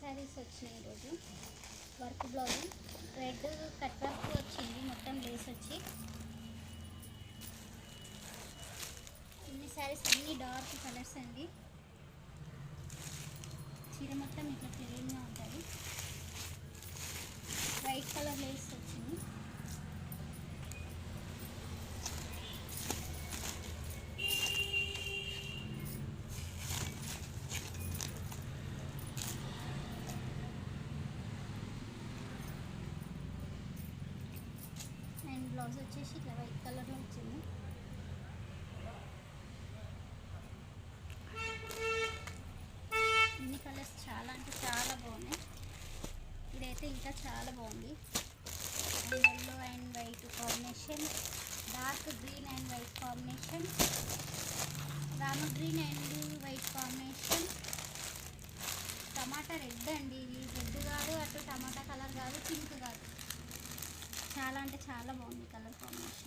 శారీస్ వచ్చినాయి ఈరోజు. Work blouse red cut work వచ్చింది, మొత్తం లేస్ వచ్చి. ఇన్ని శారీస్ అన్ని డార్క్ కలర్స్ అండి. చీర మొత్తం ఇట్లా ప్లెయిన్గా ఉంటుంది. వైట్ కలర్ లేస్ వచ్చింది. అండ్ బ్లౌజ్ వచ్చేసి ఇట్లా వైట్ కలర్లో వచ్చింది. ఇన్ని కలర్స్ చాలా అంటే చాలా బాగున్నాయి. ఇదైతే ఇంకా చాలా బాగుంది. And yellow and white combination, dark green and white combination, Rama green and white combination, tomato red అండి. ఇది రెడ్ కాదు, అటు టమాటా కలర్ కాదు, పింక్ కాదు. చాలా అంటే చాలా బాగుంది కలర్ కాంబినేషన్.